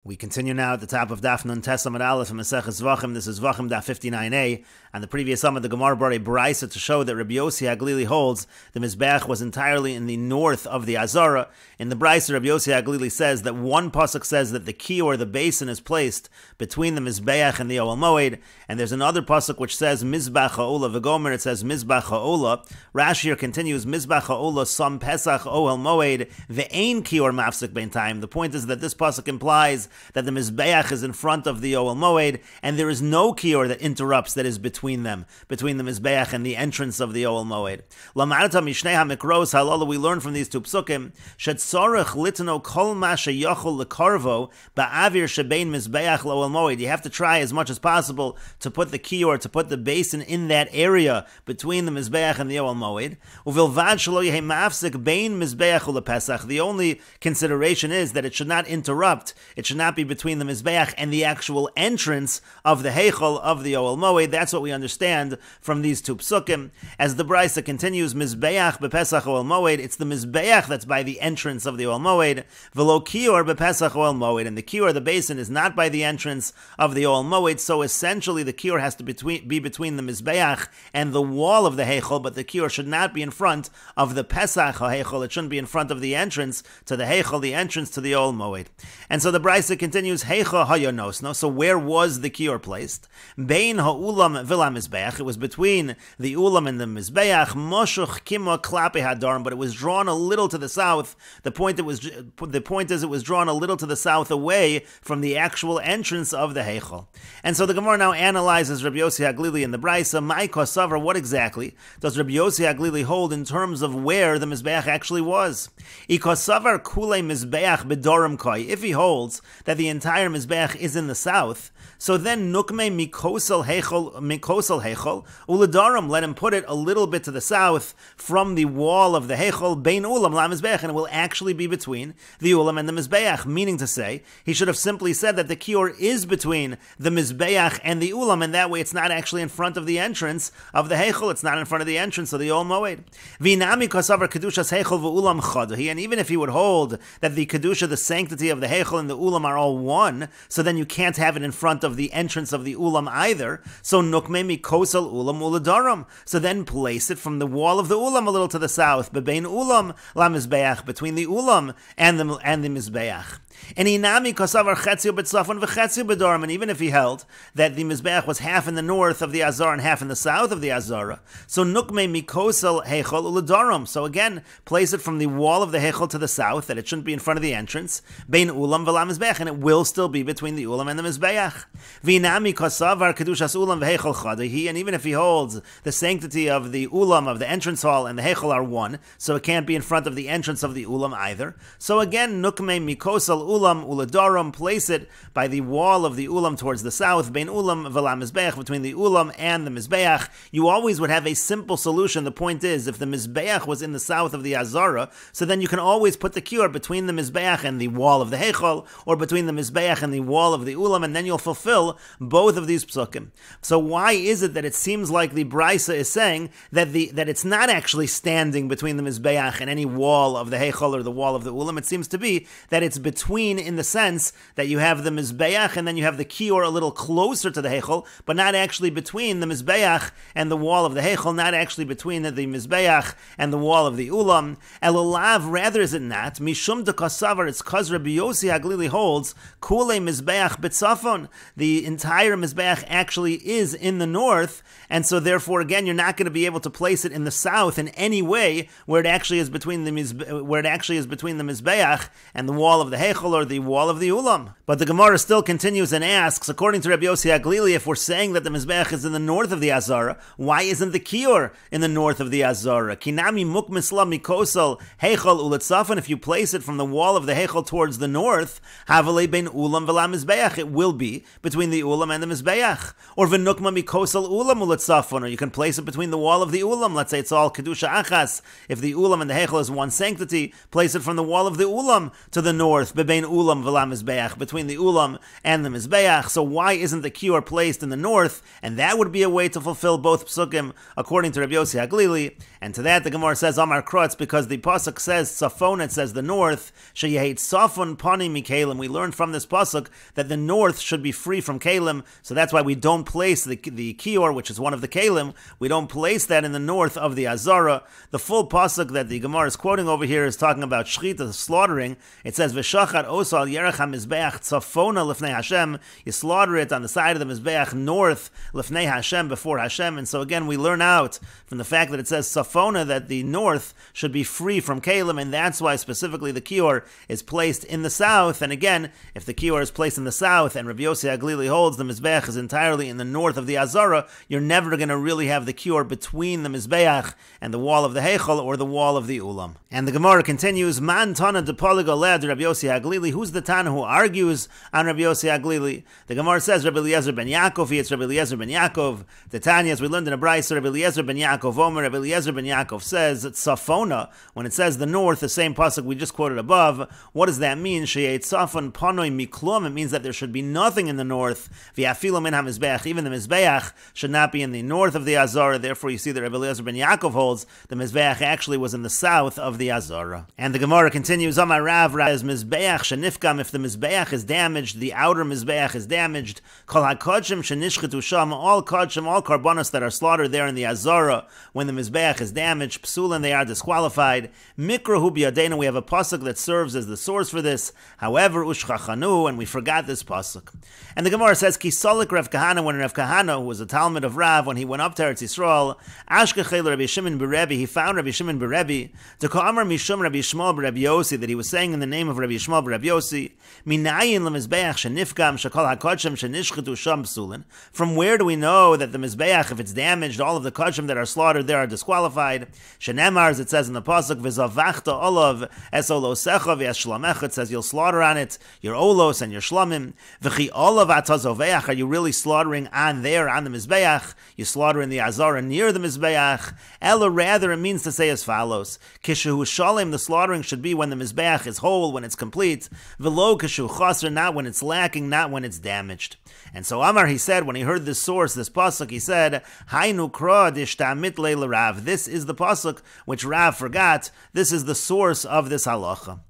We continue now at the top of Daf Nun Aleph from Meseches Zevachim. This is Zevachim Daf 59a. On the previous summit, the Gemara brought a brisa to show that Rabbi Yossi Haglili holds the Mizbeach was entirely in the north of the Azara. In the brisa, Rabbi Yossi Haglili says that one pasuk says that the key or the basin is placed between the Mizbeach and the Ohel Moed, and there's another pasuk which says Mizbach Ha'olah V'gomer. It says Mizbach Ha'olah. Rashi here continues Mizbach Ha'olah Sam Pesach Ohel Moed Ve'ein Ki or Mafsik Bein Time. The point is that this pasuk implies that the Mizbeach is in front of the Ohel Moed, and there is no kior that interrupts, that is between them, between the Mizbeach and the entrance of the Ohel Moed. Lamarta Mishnei HaMikros Halala, we learn from these two psukim, Shetzorech litno kol ma sheyachol lekarvo ba'avir shebein Mizbeach Ohel Moed. You have to try as much as possible to put the kior, to put the basin in that area between the Mizbeach and the Ohel Moed. Uvilvad shelo yehi mafsik bein Mizbeach u'lepesach. The only consideration is that it should not interrupt, it should not be between the Mizbeach and the actual entrance of the Heichal of the Ohel Moed. That's what we understand from these two psukim. As the brisa continues, Mizbeach bepesach Ohel Moed, it's the Mizbeach that's by the entrance of the Ohel Moed, velo kior bepesach Ohel Moed, and the kior, the basin, is not by the entrance of the Ohel Moed, so essentially the kior has to be between the Mizbeach and the wall of the Heichal, but the kior should not be in front of the Pesach Heichal, it shouldn't be in front of the entrance to the Heichal, the entrance to the Ohel Moed. And so the brisa continues, Heicha hayonosno. So where was the kior placed? Bein ha'ulam v'la mizbeach. It was between the ulam and the mizbeach. Moshuch kimo klape hadarm. But it was drawn a little to the south. The point is, it was drawn a little to the south, away from the actual entrance of the heichal. And so the Gemara now analyzes Rabbi Yossi Haglili in the brisa. My kosavar, what exactly does Rabbi Yossi Haglili hold in terms of where the mizbeach actually was? Ikosavar kule mizbeach bedorim koi. If he holds that the entire Mizbeach is in the south, so then nukme mikosel heichol uladarim, let him put it a little bit to the south from the wall of the heichol bein ulam la Mizbeach, and it will actually be between the ulam and the Mizbeach. Meaning to say, he should have simply said that the kior is between the Mizbeach and the ulam, and that way it's not actually in front of the entrance of the heichol, it's not in front of the entrance of the Ohel Moed. V'inami kosavar kedushas heichol v'ulam chadahi, and even if he would hold that the kedusha, the sanctity of the heichol and the ulam are all one, so then you can't have it in front of the entrance of the ulam either. So nukme mikosel ulam uladaram. So then place it from the wall of the ulam a little to the south, bebein ulam la mizbeach, between the ulam and the mizbeach. And inami kosavar chetzio betzafon v'chetzio bedorim. And even if he held that the mizbeach was half in the north of the Azara and half in the south of the Azara, so nukme mikosel heichol uladaram. So again, place it from the wall of the heichol to the south, that it shouldn't be in front of the entrance, bein ulam v'la mizbeach, and it will still be between the ulam and the mizbeach. V'inami kosavar kedushas ulam v'heichol chadahi. And even if he holds the sanctity of the ulam, of the entrance hall, and the heichol are one, so it can't be in front of the entrance of the ulam either. So again, nukme mikosel ulam uladaram, place it by the wall of the ulam towards the south, bein ulam v'la mizbeach, between the ulam and the mizbeach. You always would have a simple solution. The point is, if the mizbeach was in the south of the Azara, so then you can always put the kior between the mizbeach and the wall of the heichal, or between the mizbeach and the wall of the ulam, and then you'll fulfill both of these psukim. So why is it that it seems like the brisa is saying that it's not actually standing between the mizbeach and any wall of the heichal or the wall of the ulam? It seems to be that it's between, in the sense that you have the mizbeach and then you have the kior a little closer to the heichal, but not actually between the mizbeach and the wall of the heichal, not actually between the mizbeach and the wall of the ulam. Elolav, rather is it not? Mishum de kasavar, it's cause Rabbi Yossi Haglili holds kule mizbeach betzafon. The entire mizbeach actually is in the north, and so therefore again you're not going to be able to place it in the south in any way where it actually is between the mizbeach and the wall of the heichal or the wall of the ulam. But the Gemara still continues and asks, according to Rabbi Yossi Haglili, if we're saying that the mizbeach is in the north of the Azara, why isn't the kior in the north of the Azara? Kinami mukmisla mikosel heichal uletzafon. If you place it from the wall of the heichal towards the north, havale ben ulam v'la mizbeach, it will be between the ulam and the mizbeach. Or v'nukma mikosel ulam uletzafon, or you can place it between the wall of the ulam. Let's say it's all kedusha achas. If the ulam and the heichal is one sanctity, place it from the wall of the ulam to the north, bebein Bein Ulam V'la Mizbeach, between the Ulam and the Mizbeach. So why isn't the kior placed in the north? And that would be a way to fulfill both psukim, according to Rabbi Yossi Haglili. And to that the Gemara says, Amar Krutz, because the pasuk says Safon, it says the north, Sheyehit Safon Pani Mikalim. We learned from this pasuk that the north should be free from kalim, so that's why we don't place the kior, which is one of the kalim, we don't place that in the north of the Azara. The full pasuk that the Gemara is quoting over here is talking about shchita, slaughtering. It says, V'shachat osal yerech ha-mizbeach tzafona lifnei Hashem. You slaughter it on the side of the mizbeach north, lifnei Hashem, before Hashem. And so again, we learn out from the fact that it says safona that the north should be free from kalim, and that's why specifically the kior is placed in the south. And again, if the kior is placed in the south, and Rabbi Yossi Haglili holds the mizbeach is entirely in the north of the Azara, you're never going to really have the kior between the mizbeach and the wall of the Heichal or the wall of the Ulam. And the Gemara continues, Man Tana de Poligoled Rabbi Yossi Haglili. Who's the Tana who argues on Rabbi Yossi Haglili? The Gemara says Rabbi Eliezer ben Yaakov. It's Rabbi Eliezer ben Yaakov. The Tanya, as we learned in a brayso, Rabbi Eliezer ben Yaakov Omer. Rabbi Eliezer ben Yaakov says it's Safona. When it says the north, the same pasuk we just quoted above, what does that mean? Sheyet Safon Panoi Miklum. It means that there should be nothing in the north. V'afilu min ha-mizbeach. Even the mizbeach should not be in the north of the Azara. Therefore, you see that Rabbi Eliezer ben Yaakov holds the mizbeach actually was in the south of the Azara. And the Gemara continues, Amar Rav is mizbeach shenifkam. If the mizbeach is damaged, the outer mizbeach is damaged. Kol hakodshim shenishchetu sham. All kodshim, all karbonos that are slaughtered there in the Azara, when the mizbeach is damaged, psulin, they are disqualified. Mikrahu biyadena. We have a pasuk that serves as the source for this. However, ushchachanu, and we forgot this pasuk. And the Gemara says, Kisolik Rav Kahana, when Rav Kahana, who was a Talmud of Rav, when he went up to Eretz Yisrael, Ashkechel Rabbi Shimon Berebi, he found Rabbi Shimon Berebi, to Ka'amar Mishum Rabbi Shmuel Berebi Yossi, that he was saying in the name of Rabbi Shmuel Berebi Yossi, Minayin lemizbeach shenifkam shekol hakodshim shenishchetu sham psulin. From where do we know that the mizbeach, if it's damaged, all of the kodshim that are slaughtered there are disqualified? Shenemar, as it says in the pasuk, v'zavachta olav es olosecha v'es shlomecha. It says you'll slaughter on it your olos and your shlomim. V'chi olav atazoveach. Are you really slaughtering on there on the mizbeach? You slaughter in the Azara near the mizbeach. Ella, rather, it means to say as follows: Kishu shalim, the slaughtering should be when the mizbeach is whole, when it's complete. V'lo kishu chaser, not when it's lacking, not when it's damaged. And so Amar, he said, when he heard this source, this pasuk, he said, Hainu kra dishtamit le Rav. This is the pasuk which Rav forgot. This is the source of this halacha.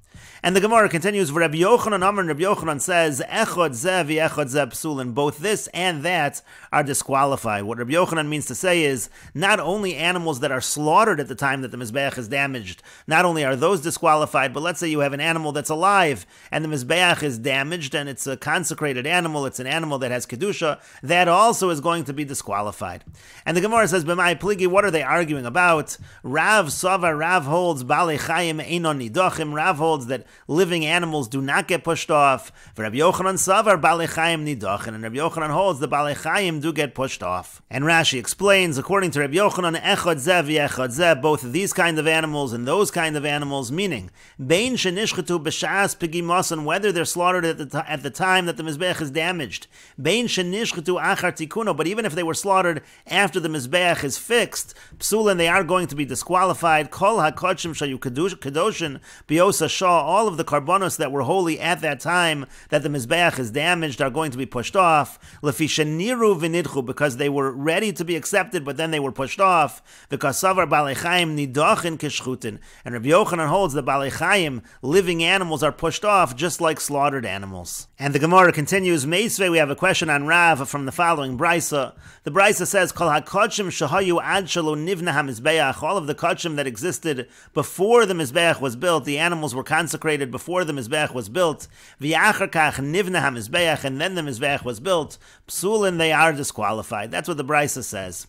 And the Gemara continues, Rabbi Yochanan Amar, Rabbi Yochanan says, Echad zeh v'echad zeh psulin. Both this and that are disqualified. What Rabbi Yochanan means to say is, not only animals that are slaughtered at the time that the mizbeach is damaged, not only are those disqualified, but let's say you have an animal that's alive, and the mizbeach is damaged, and it's a consecrated animal, it's an animal that has kedusha, that also is going to be disqualified. And the Gemara says, B'mai pligi, what are they arguing about? Rav Sava, Rav holds, Balei Chayim einon nidachim. Rav holds that living animals do not get pushed off. Rabbi Yochanan Savar Balei Chayim nidachin, and Rabbi Yochanan holds the Balei Chayim do get pushed off. And Rashi explains, according to Rabbi Yochanan, Echad zeh v'echad zeh, both of these kind of animals and those kind of animals, meaning Bein shenishchetu b'shas pigimasan, whether they're slaughtered at the time that the mizbeach is damaged. Bein shenishchetu achar tikuno, but even if they were slaughtered after the mizbeach is fixed, psulin, they are going to be disqualified. Kol hakodshim shayu kedoshin biosa shah, all of the karbonos that were holy at that time that the mizbeach is damaged are going to be pushed off. Lefi sheniru v'nidchu, because they were ready to be accepted, but then they were pushed off. Because savar balei chayim nidachin kishchutin, and Rabbi Yochanan holds that balei chayim, living animals, are pushed off just like slaughtered animals. And the Gemara continues, Meisvei, we have a question on Rav from the following brayso. The brayso says, Kol hakodshim shahayu ad shelo nivna hamizbeach, all of the kodshim that existed before the mizbeach was built, the animals were consecrated before the mizbeach was built. V'yachar kach nivna hamizbeach, and then the mizbeach was built. Psulin, they are disqualified. That's what the brayso says.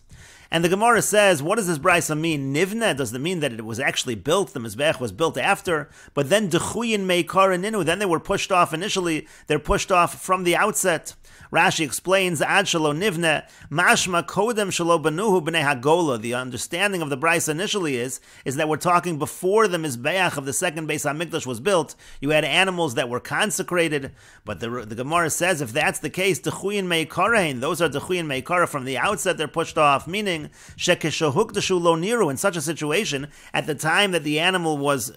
And the Gemara says, what does this brayso mean? Nivna, does it mean that it was actually built, the mizbeach was built after, but then dechuyin meikar ninu, then they were pushed off initially, they're pushed off from the outset. Rashi explains, Ad shelo nivne, mashma kodem shelo banuhu b'nei hagola. The understanding of the brayso initially is that we're talking before the mizbeach of the second Beis HaMikdash was built. You had animals that were consecrated, but the Gemara says, if that's the case, dechuyin meikarein, those are dechuyin meikara, from the outset they're pushed off, meaning shekeshahukdashu lo niru. In such a situation, at the time that the animal was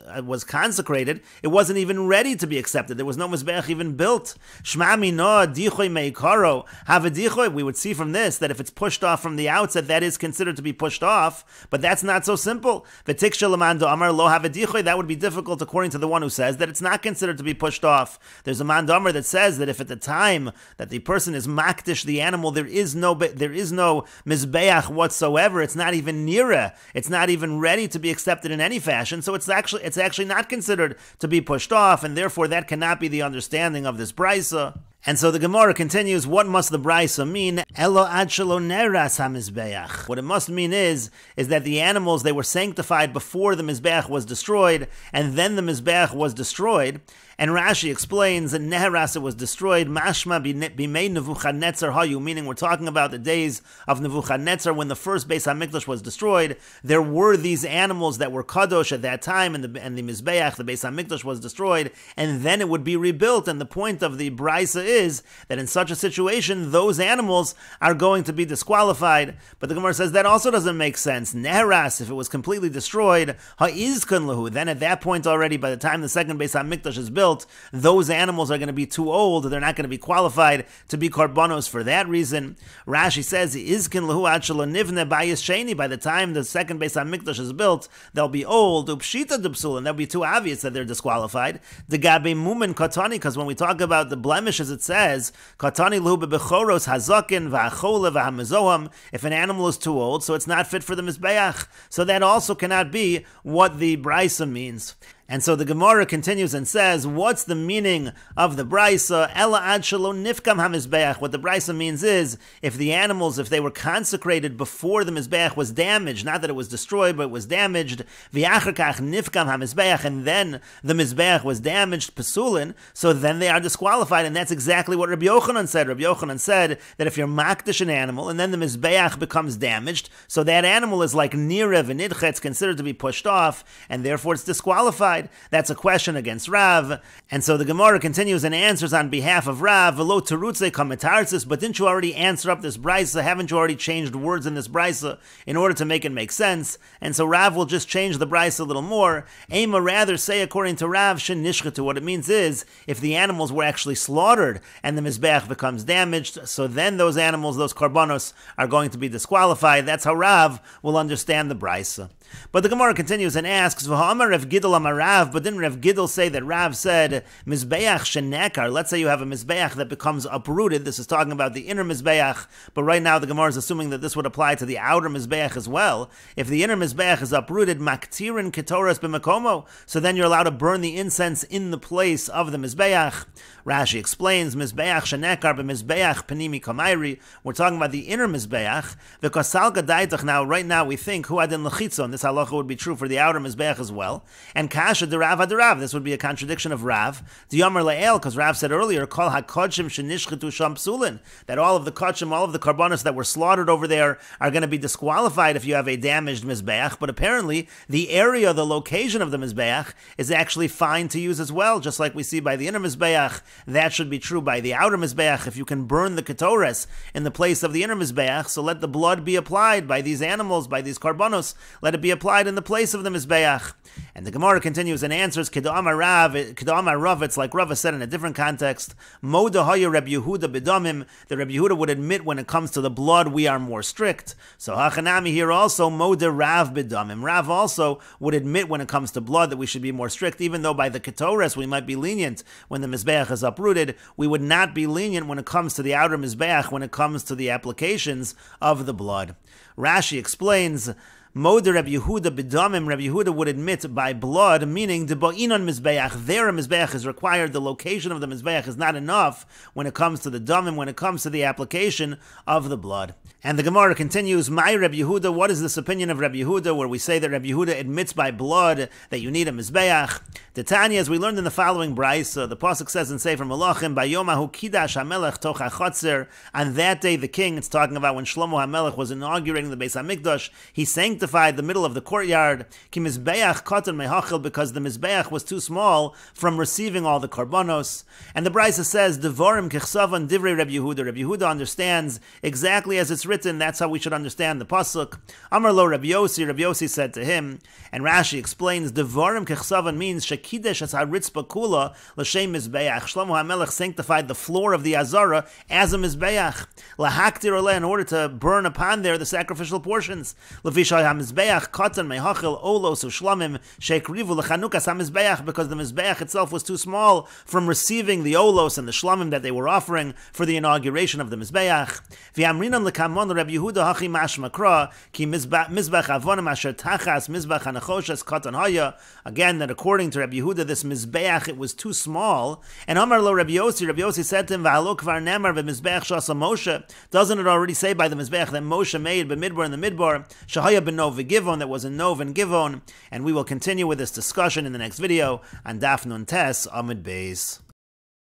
consecrated, it wasn't even ready to be accepted. There was no mizbeach even built. Shmami no dichoy meikaro havadichoy. We would see from this that if it's pushed off from the outset, that is considered to be pushed off. But that's not so simple. V'tiksha lamando amar lo havadichoy. That would be difficult according to the one who says that it's not considered to be pushed off. There's a mandamar that says that if at the time that the person is makdish the animal, there is no mizbeach whatsoever. It's not even nira. It's not even ready to be accepted in any fashion. So it's actually not considered to be pushed off, and therefore that cannot be the understanding of this brisa. And so the Gemara continues, what must the brisa mean? Elo ad shelo neras hamizbeach. What it must mean is that the animals, they were sanctified before the mizbeach was destroyed, and then the mizbeach was destroyed. And Rashi explains that neheras, it was destroyed, mashma bimei Nebuchadnezzar hayu, meaning we're talking about the days of Nebuchadnezzar when the first Beis HaMikdash was destroyed. There were these animals that were kadosh at that time, and the mizbeach, the Beis HaMikdash, was destroyed, and then it would be rebuilt. And the point of the brisa is that in such a situation, those animals are going to be disqualified. But the Gemara says that also doesn't make sense. Neheras, if it was completely destroyed, ha'izkan lahu, then at that point already, by the time the second Beis HaMikdash is built, those animals are going to be too old. They're not going to be qualified to be karbanos for that reason. Rashi says, "Izkin lahu ad shelo nivne bayis sheni." By the time the second Beis HaMikdash is built, they'll be old. Upshita debsul, and they'll be too obvious that they're disqualified. Degabe mumen katani, because when we talk about the blemishes, it says katani lahu bebechoros hazakin va'achole v'hamazoham. If an animal is too old, so it's not fit for the mizbeach. So that also cannot be what the brisa means. And so the Gemara continues and says, what's the meaning of the brisa? Ela ad shelo nifkam hamizbeach. What the brisa means is, if the animals, if they were consecrated before the mizbeach was damaged, not that it was destroyed, but it was damaged, v'achar kach nifkam hamizbeach, and then the mizbeach was damaged, pesulin, so then they are disqualified. And that's exactly what Rabbi Yochanan said. Rabbi Yochanan said that if you're makdish an animal, and then the mizbeach becomes damaged, so that animal is like nira v'nidcha, it's considered to be pushed off, and therefore it's disqualified. That's a question against Rav. And so the Gemara continues and answers on behalf of Rav, Velo terutze kametarsis, but didn't you already answer up this brisa? Haven't you already changed words in this brisa in order to make it make sense? And so Rav will just change the brisa a little more. Ema rather say, according to Rav, shen nishchatu. What it means is, if the animals were actually slaughtered and the mizbeach becomes damaged, so then those animals, those karbanos, are going to be disqualified. That's how Rav will understand the brisa. But the Gemara continues and asks, V'ha'amar Rav Gidol amar Rav, but didn't Rav Gidol say that Rav said, Mizbeach shenekar? Let's say you have a Mizbeach that becomes uprooted. This is talking about the inner Mizbeach, but right now the Gemara is assuming that this would apply to the outer Mizbeach as well. If the inner Mizbeach is uprooted, Maktirin ketoras b'makomo, so then you're allowed to burn the incense in the place of the Mizbeach. Rashi explains, Mizbeach shenekar b'Mizbeach panimi kamairi. We're talking about the inner Mizbeach. V'kasal gadaitach. Now, right now we think, Hu adin lechitzon. This halacha would be true for the outer Mizbeach as well. And kasha derav haderav. This would be a contradiction of Rav. Diyomer le'el, because Rav said earlier, kol hakodshim shenishchetu sham psulin, that all of the kodshim, all of the karbanos that were slaughtered over there are going to be disqualified if you have a damaged Mizbeach. But apparently, the area, the location of the Mizbeach is actually fine to use as well, just like we see by the inner Mizbeach. That should be true by the outer Mizbeach. If you can burn the ketores in the place of the inner Mizbeach, so let the blood be applied by these animals, by these karbanos, let it be applied in the place of the Mizbeach. And the Gemara continues and answers, Keda'amar Rav, it's like Rav said in a different context, Moda Haya Reb Yehuda B'damim, the Reb Yehuda would admit when it comes to the blood, we are more strict. So Hachanami here also, Moda Rav B'damim. Rav also would admit when it comes to blood that we should be more strict, even though by the ketores we might be lenient when the Mizbeach is uprooted, we would not be lenient when it comes to the outer Mizbeach, when it comes to the applications of the blood. Rashi explains, Moder Reb Yehuda b'damim, Reb Yehuda would admit by blood, meaning the ba'inon mizbeach, there a mizbeach is required, the location of the mizbeach is not enough when it comes to the damim, when it comes to the application of the blood. And the Gemara continues, my Reb Yehuda, what is this opinion of Reb Yehuda, where we say that Reb Yehuda admits by blood that you need a mizbeach? The Tanya, as we learned in the following brisa, the pasuk says in Sefer Malachim, Bayomahu kidash hamelech toch hachotzer, on that day the king, it's talking about when Shlomo HaMelech was inaugurating the Beis HaMikdash, he sanctified sanctified the middle of the courtyard, ki mizbeach katan mehachil, because the mizbeach was too small from receiving all the karbanos. And the Brisa says, Devarim kechsavan divrei Reb Yehuda. Reb Yehuda understands exactly as it's written. That's how we should understand the pasuk. Amar lo Reb Yossi said to him, and Rashi explains, Devarim kechsavan means shekidesh as haritzba kula l'shem mizbeach. Shlomo HaMelech sanctified the floor of the Azara as a mizbeach, lahaktir oleh, in order to burn upon there the sacrificial portions. Levishay hamizbeach katan mehachil olos ushlamim sheikrivu lechanukas hamizbeach, because the mizbeach itself was too small from receiving the olos and the shlamim that they were offering for the inauguration of the mizbeach. V'amrinan lekamon Reb Yehuda hachi mashmakra ki mizbach avonim asher tachas mizbach hanachoshes katan haya. Again, that according to Reb Yehuda, this mizbeach, it was too small. And Amar lo Reb Yossi said to him, V'halo kvar nemar v'mizbeach shasa Moshe. Doesn't it already say by the mizbeach that Moshe made b'midbar in the midbar, shahaya ben Nov v'givon, that was in Nov and Givon? And we will continue with this discussion in the next video on Daf Nun Tes Amud Beis.